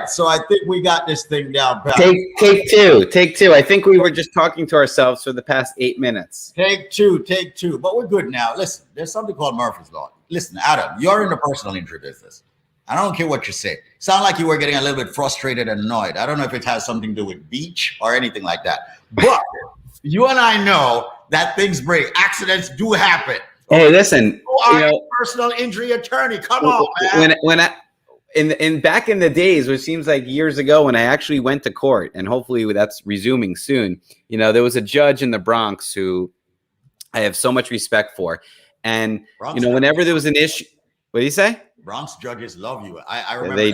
so I think we got this thing down pat. Take two. I think we were just talking to ourselves for the past 8 minutes. Take two. But we're good now. Listen, there's something called Murphy's Law. Listen, Adam, you're in the personal injury business. I don't care what you say. Sound like you were getting a little bit frustrated and annoyed. I don't know if it has something to do with beach or anything like that. But you and I know that things break. Accidents do happen. Hey, listen. You are a personal injury attorney. Come on, man. Back in the days, which seems like years ago, when I actually went to court, and hopefully that's resuming soon, there was a judge in the Bronx who I have so much respect for. And, Bronx whenever there was an issue, what do you say? Bronx judges love you. I remember. They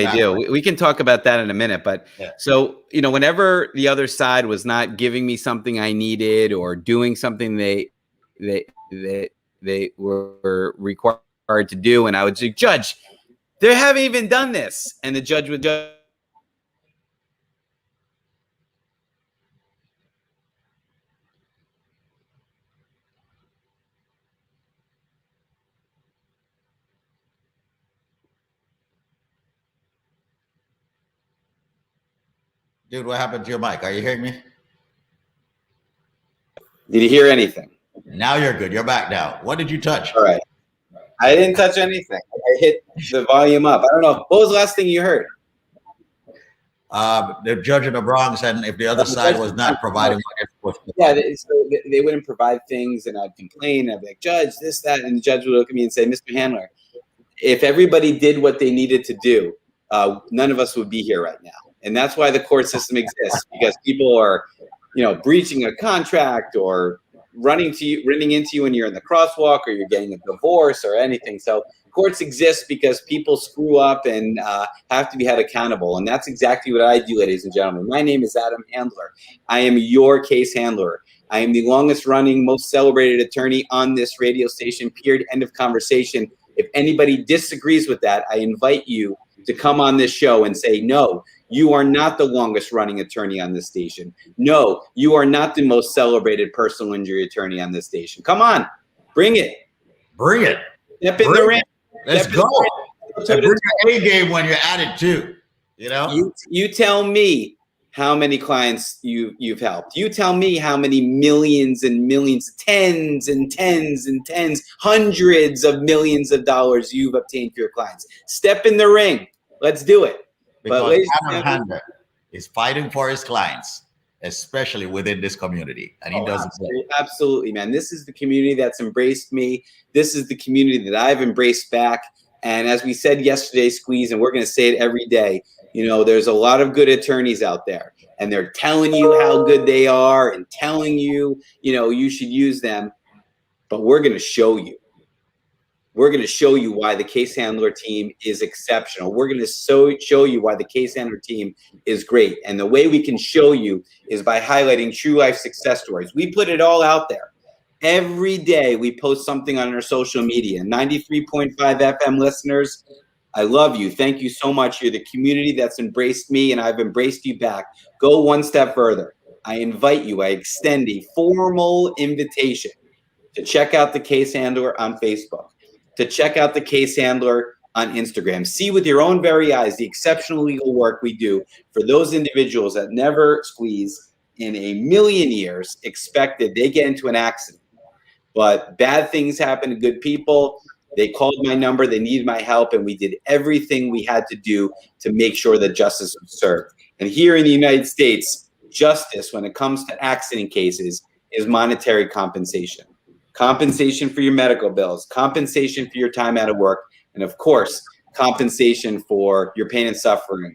do. We can talk about that in a minute. But so, whenever the other side was not giving me something I needed or doing something they were required to do, and I would say, Judge, they haven't even done this. And the judge would judge. Dude, what happened to your mic? Are you hearing me? Did you hear anything? Now you're good. You're back now. What did you touch? All right. I didn't touch anything. I hit the volume up. I don't know. What was the last thing you heard? The judge in the Bronx, and if the other side was not providing what it's supposed to. Yeah, they wouldn't provide things, and I'd complain. I'd be like, Judge, this, that. And the judge would look at me and say, Mr. Handler, if everybody did what they needed to do, none of us would be here right now. And that's why the court system exists, because people are, breaching a contract or running into you when you're in the crosswalk, or you're getting a divorce or anything. So courts exist because people screw up and have to be held accountable. And that's exactly what I do, ladies and gentlemen. My name is Adam Handler. I am your case handler. I am the longest running, most celebrated attorney on this radio station, period, end of conversation. If anybody disagrees with that, I invite you to come on this show and say, no, you are not the longest running attorney on this station. No, you are not the most celebrated personal injury attorney on this station. Come on, bring it. Bring it. Step in the ring. Let's go. And bring your A game when you're at it too. You tell me how many clients you've helped. You tell me how many millions and millions, tens and tens and tens, hundreds of millions of dollars you've obtained for your clients. Step in the ring. Let's do it. Because Adam Handler is fighting for his clients, especially within this community. And he does it. Absolutely, man. This is the community that's embraced me. This is the community that I've embraced back. And as we said yesterday, Squeeze, and we're going to say it every day, there's a lot of good attorneys out there, and they're telling you how good they are and telling you, you should use them. But we're going to show you. We're going to show you why the Case Handler team is exceptional. We're going to show you why the Case Handler team is great. And the way we can show you is by highlighting true life success stories. We put it all out there. Every day we post something on our social media. 93.5 FM listeners, I love you. Thank you so much. You're the community that's embraced me, and I've embraced you back. Go one step further. I invite you, I extend a formal invitation to check out the Case Handler on Facebook, to check out the Case Handler on Instagram. See with your own very eyes the exceptional legal work we do for those individuals that never, Squeeze, in a million years expected they get into an accident. But bad things happen to good people. They called my number, they needed my help, and we did everything we had to do to make sure that justice was served. And here in the United States, justice when it comes to accident cases is monetary compensation. Compensation for your medical bills, compensation for your time out of work, and of course, compensation for your pain and suffering.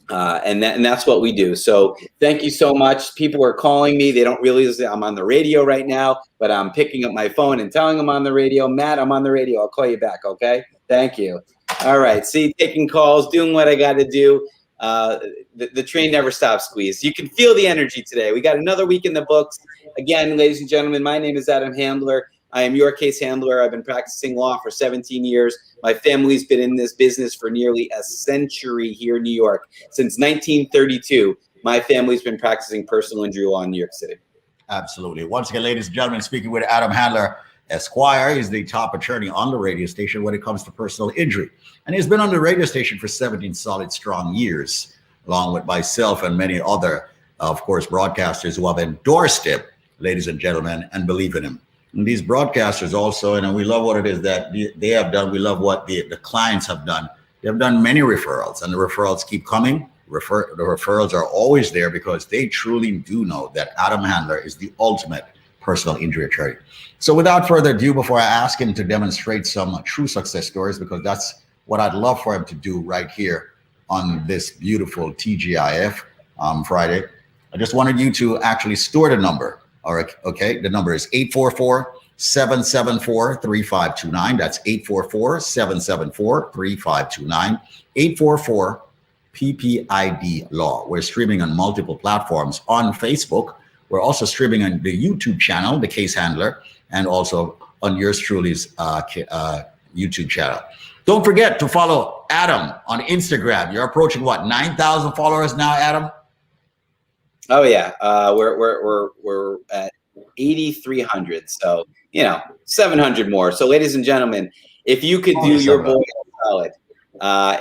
And that's what we do. So thank you so much. People are calling me. They don't realize that I'm on the radio right now, but I'm picking up my phone and telling them I'm on the radio. Matt, I'm on the radio. I'll call you back, okay? Thank you. All right. See, taking calls, doing what I got to do. The train never stops, Squeeze. You can feel the energy today. We got another week in the books. Again, ladies and gentlemen, my name is Adam Handler. I am your case handler. I've been practicing law for 17 years. My family's been in this business for nearly a century here in New York. Since 1932, my family's been practicing personal injury law in New York City. Absolutely. Once again, ladies and gentlemen, speaking with Adam Handler. Esquire. He's the top attorney on the radio station when it comes to personal injury. And he's been on the radio station for 17 solid strong years, along with myself and many other, of course, broadcasters who have endorsed him, ladies and gentlemen, and believe in him. And these broadcasters also, and we love what it is that they have done. We love what the clients have done. They have done many referrals, and the referrals keep coming. The referrals are always there because they truly do know that Adam Handler is the ultimate personal injury attorney. So without further ado, before I ask him to demonstrate some true success stories, because that's what I'd love for him to do right here on this beautiful TGIF Friday, I just wanted you to actually store the number. All right, okay, the number is 844-774-3529. That's 844-774-3529. 844 PPID Law. We're streaming on multiple platforms on Facebook. We're also streaming on the YouTube channel, The Case Handler, and also on yours truly's YouTube channel. Don't forget to follow Adam on Instagram. You're approaching what, 9,000 followers now, Adam? Oh yeah, we're at 8,300. So 700 more. So ladies and gentlemen, if you could do your boy solid.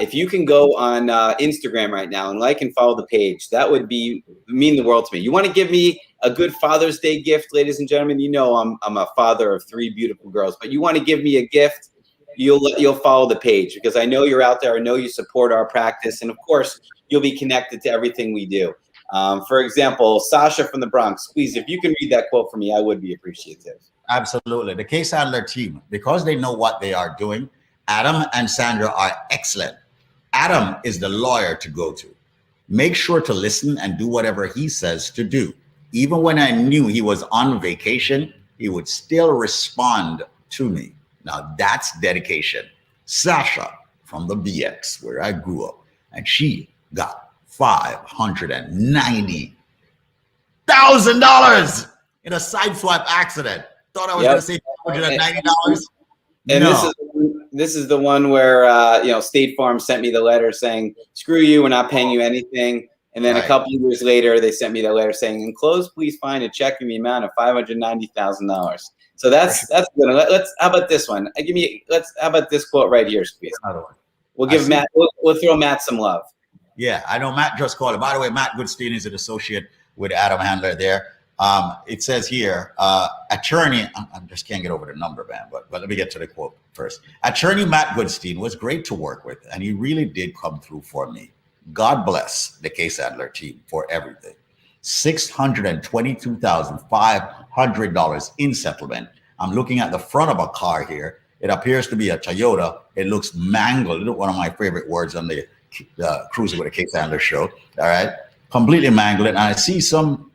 If you can go on Instagram right now and like and follow the page, that would mean the world to me. You want to give me a good Father's Day gift, ladies and gentlemen? You know I'm a father of 3 beautiful girls, but you want to give me a gift, you'll follow the page, because I know you're out there. I know you support our practice, and of course you'll be connected to everything we do. For example, Sasha from the Bronx, Squeeze, if you can read that quote for me, I would be appreciative. Absolutely. The Case Handler team, because they know what they are doing, Adam and Sandra are excellent. Adam is the lawyer to go to. Make sure to listen and do whatever he says to do. Even when I knew he was on vacation, he would still respond to me. Now that's dedication. Sasha from the BX, where I grew up, and she got $590,000 in a sideswipe accident. Thought I was going to say $590. And no. This is the one where State Farm sent me the letter saying, "Screw you, we're not paying you anything." And then a couple of years later, they sent me the letter saying, "Enclosed, please find a check in the amount of $590,000." So that's good. How about this one? How about this quote right here, Squeeze? We'll give Matt. We'll throw Matt some love. Yeah, I know Matt just called it. By the way, Matt Goodstein is an associate with Adam Handler there. It says here, attorney, I just can't get over the number, man, but let me get to the quote first. Attorney Matt Goodstein was great to work with, and he really did come through for me. God bless the Case Handler team for everything. $622,500 in settlement. I'm looking at the front of a car here. It appears to be a Toyota. It looks mangled. One of my favorite words on the Cruising with a Case Handler show. All right, completely mangled, and I see some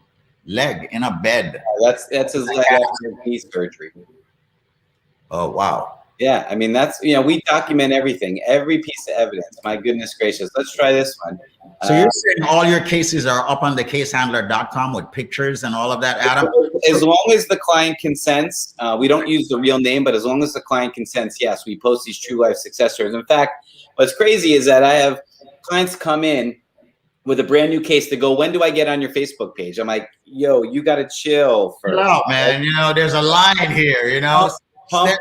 leg in a bed. That's his leg after knee surgery. Oh wow. Yeah, I mean that's we document everything, every piece of evidence. My goodness gracious. Let's try this one. So you're saying all your cases are up on thecasehandler.com with pictures and all of that, Adam? As long as the client consents, we don't use the real name, but as long as the client consents, yes, we post these true life success stories. In fact, what's crazy is that I have clients come in with a brand new case to go, "When do I get on your Facebook page?" I'm like, "Yo, you got to chill first." No, man. There's a line here, Pump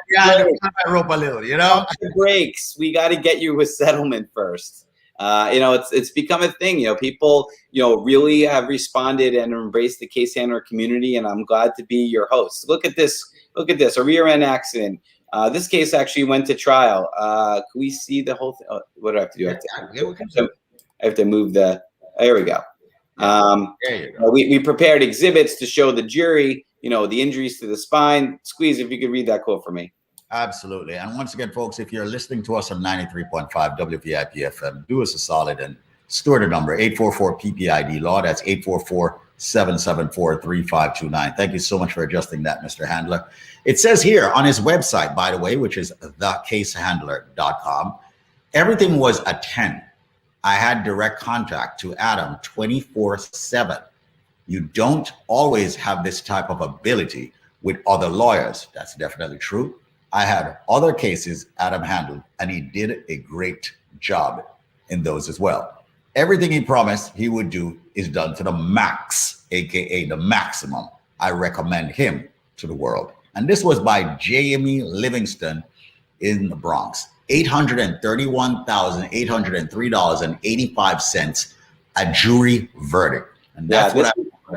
rope a little, Pump the brakes. We got to get you a settlement first. It's become a thing. People, really have responded and embraced the case handler community, and I'm glad to be your host. Look at this. A rear end accident. This case actually went to trial. Can we see the whole thing? Oh, what do I have to do? I have to move the. There we go. There you go. We prepared exhibits to show the jury, the injuries to the spine. Squeeze, if you could read that quote for me. Absolutely. And once again, folks, if you're listening to us on 93.5 WVIP FM, do us a solid and store the number 844-PPID Law. That's 844-774-3529. Thank you so much for adjusting that, Mr. Handler. It says here on his website, by the way, which is thecasehandler.com, everything was a 10. I had direct contact to Adam 24/7. You don't always have this type of ability with other lawyers. That's definitely true. I had other cases Adam handled, and he did a great job in those as well. Everything he promised he would do is done to the max, aka the maximum. I recommend him to the world. And this was by Jamie Livingston in the Bronx. $831,803.85, a jury verdict. And that's what I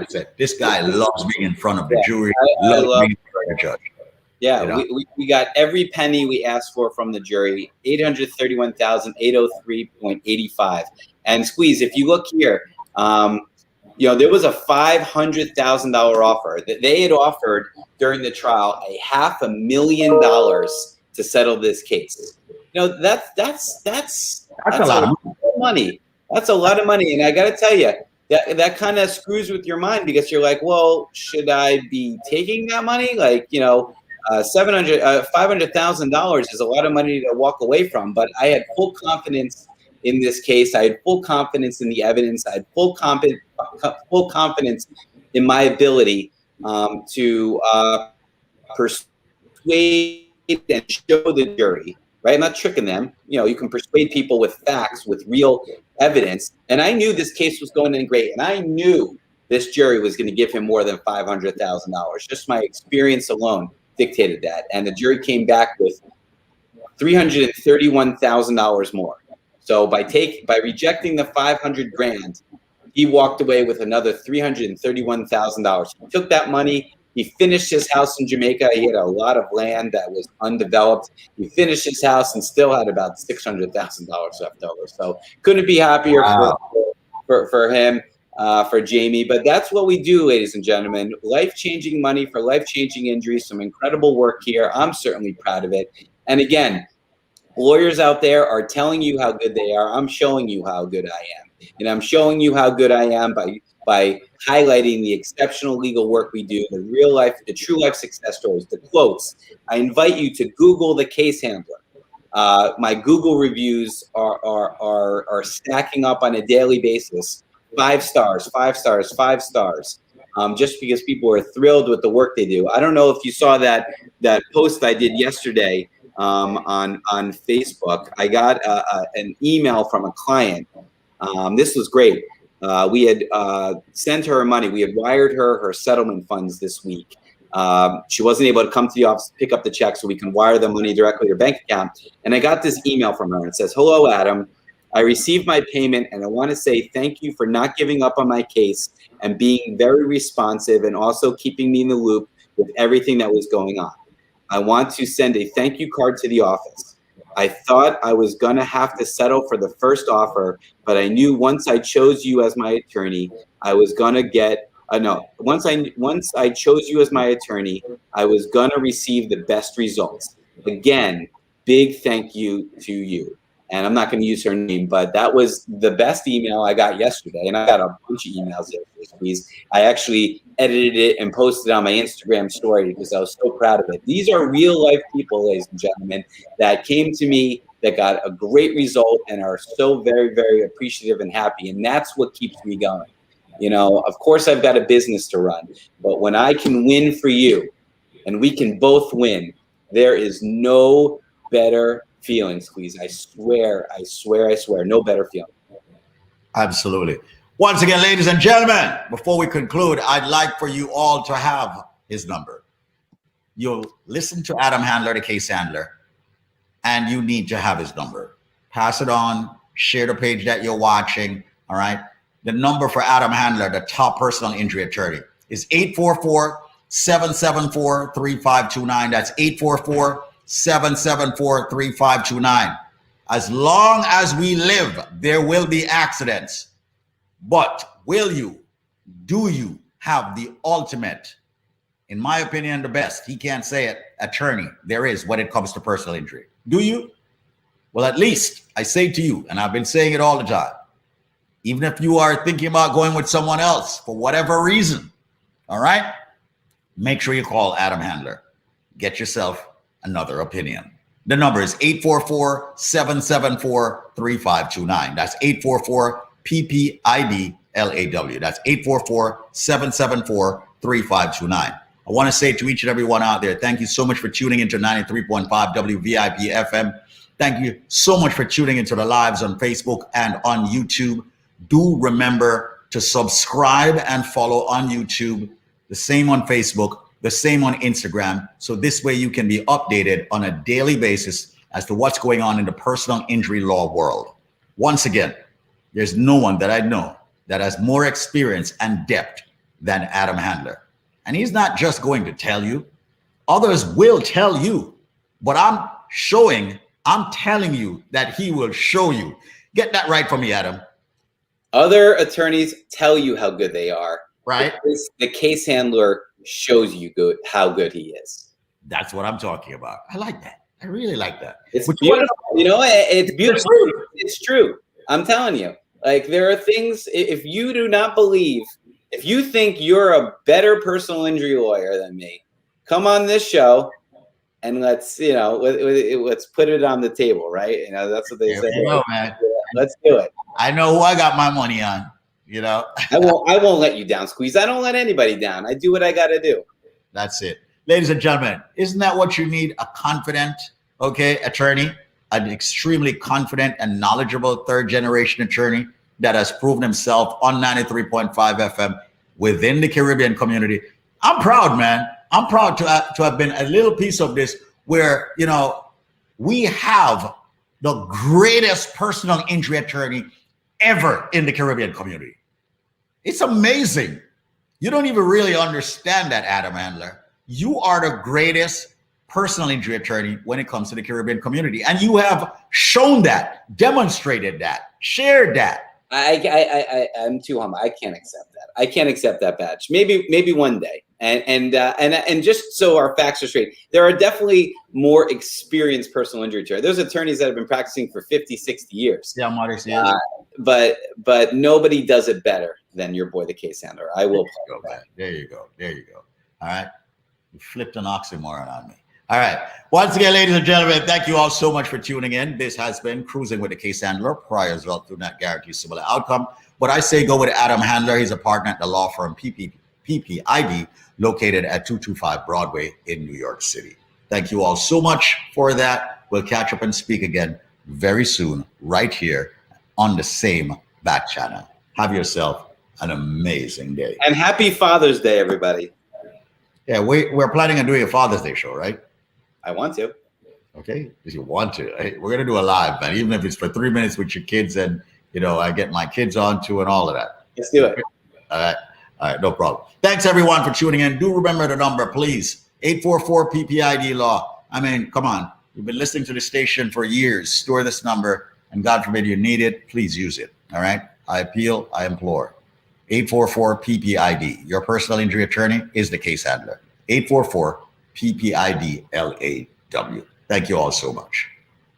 said. This guy loves being in front of the jury, loves being in front of the judge. Yeah, you know? we got every penny we asked for from the jury, 831,803.85. And Squeeze, if you look here, you know, there was a $500,000 offer that they had offered during the trial, $500,000 to settle this case. You know, that's a lot of money. That's a lot of money. And I got to tell you, that kind of screws with your mind, because you're like, well, should I be taking that money? Like, you know, $500,000 is a lot of money to walk away from. But I had full confidence in this case. I had full confidence in the evidence. I had full confidence in my ability to persuade and show the jury. Right? I'm not tricking them. You know, you can persuade people with facts, with real evidence. And I knew this case was going in great. And I knew this jury was going to give him more than $500,000. Just my experience alone dictated that. And the jury came back with $331,000 more. So by rejecting the $500,000, he walked away with another $331,000. He took that money. He finished his house in Jamaica. He had a lot of land that was undeveloped. He finished his house and still had about $600,000 left over. So couldn't be happier for him, for Jamie. But that's what we do, ladies and gentlemen. Life-changing money for life-changing injuries. Some incredible work here. I'm certainly proud of it. And again, lawyers out there are telling you how good they are. I'm showing you how good I am. And I'm showing you how good I am by highlighting the exceptional legal work we do, the real life, the true life success stories, the quotes. I invite you to Google the case handler. My Google reviews are stacking up on a daily basis. 5 stars, 5 stars, 5 stars. Just because people are thrilled with the work they do. I don't know if you saw that post I did yesterday on Facebook. I got an email from a client. This was great. We had sent her money. We had wired her settlement funds this week. She wasn't able to come to the office to pick up the check, so we can wire the money directly to her bank account. And I got this email from her. It says, "Hello, Adam. I received my payment, and I want to say thank you for not giving up on my case and being very responsive and also keeping me in the loop with everything that was going on. I want to send a thank you card to the office. I thought I was going to have to settle for the first offer, but I knew once I chose you as my attorney, I was going to get once I chose you as my attorney, I was going to receive the best results. Again, big thank you to you." And I'm not going to use her name, but that was the best email I got yesterday. And I got a bunch of emails yesterday. I actually edited it and posted it on my Instagram story because I was so proud of it. These are real life people, ladies and gentlemen, that came to me, that got a great result and are so very, very appreciative and happy. And that's what keeps me going. You know, of course, I've got a business to run, but when I can win for you and we can both win, there is no better feeling, Squeeze. I swear, no better feeling. Absolutely. Once again, ladies and gentlemen, before we conclude, I'd like for you all to have his number. You'll listen to Adam Handler, the case handler, and you need to have his number. Pass it on, share the page that you're watching, all right? The number for Adam Handler, the top personal injury attorney, is 844-774-3529. That's 844-774-3529. As long as we live, there will be accidents. But do you have the ultimate, in my opinion, the best, he can't say it, attorney there is when it comes to personal injury? Do you? Well, at least I say to you, and I've been saying it all the time, even if you are thinking about going with someone else for whatever reason, all right, make sure you call Adam Handler. Get yourself another opinion. The number is 844-774-3529. That's 844-PPIDLAW. That's 844-774-3529. I want to say to each and every one out there, thank you so much for tuning into 93.5 WVIP FM. Thank you so much for tuning into the lives on Facebook and on YouTube. Do remember to subscribe and follow on YouTube, the same on Facebook. The same on Instagram. So this way you can be updated on a daily basis as to what's going on in the personal injury law world. Once again, there's no one that I know that has more experience and depth than Adam Handler. And he's not just going to tell you, others will tell you, but I'm telling you that he will show you. Get that right for me, Adam. Other attorneys tell you how good they are. Right. The case handler shows you how good he is. That's what I'm talking about. I like that. I really like that. It's beautiful. You know, it's beautiful. It's true. I'm telling you. Like, there are things, if you do not believe, if you think you're a better personal injury lawyer than me, come on this show and let's put it on the table, right? You know, that's what they say. You know, man. Let's do it. I know who I got my money on, you know. I won't let you down, Squeeze. I don't let anybody down. I do what I got to do. That's it. Ladies and gentlemen, isn't that what you need? A confident, attorney, an extremely confident and knowledgeable third-generation attorney that has proven himself on 93.5 FM within the Caribbean community. I'm proud, man. I'm proud to have been a little piece of this where, you know, we have the greatest personal injury attorney ever in the Caribbean community. It's amazing. You don't even really understand that, Adam Handler. You are the greatest personal injury attorney when it comes to the Caribbean community. And you have shown that, demonstrated that, shared that. I'm too humble. I can't accept that. I can't accept that badge. Maybe one day. And just so our facts are straight, there are definitely more experienced personal injury attorneys. There's attorneys that have been practicing for 50, 60 years. Yeah, modest, but nobody does it better than your boy, the case handler. I will. There you go. All right. You flipped an oxymoron on me. All right. Once again, ladies and gentlemen, thank you all so much for tuning in. This has been Cruising with the Case Handler. Prior result do not guarantee similar outcome. But I say go with Adam Handler. He's a partner at the law firm PPID, located at 225 Broadway in New York City. Thank you all so much for that. We'll catch up and speak again very soon, right here on the same back channel. Have yourself an amazing day. And happy Father's Day, everybody. Yeah, we're planning on doing a Father's Day show, right? I want to. Okay, if you want to. Hey, we're going to do a live, man, even if it's for 3 minutes with your kids and, you know, I get my kids on too and all of that. Let's do it. All right, no problem. Thanks, everyone, for tuning in. Do remember the number, please. 844-PPID law. I mean, come on. You've been listening to the station for years. Store this number, and God forbid you need it. Please use it, all right? I appeal, I implore. 844-PPID. Your personal injury attorney is the case handler. 844-PPID-LAW. Thank you all so much.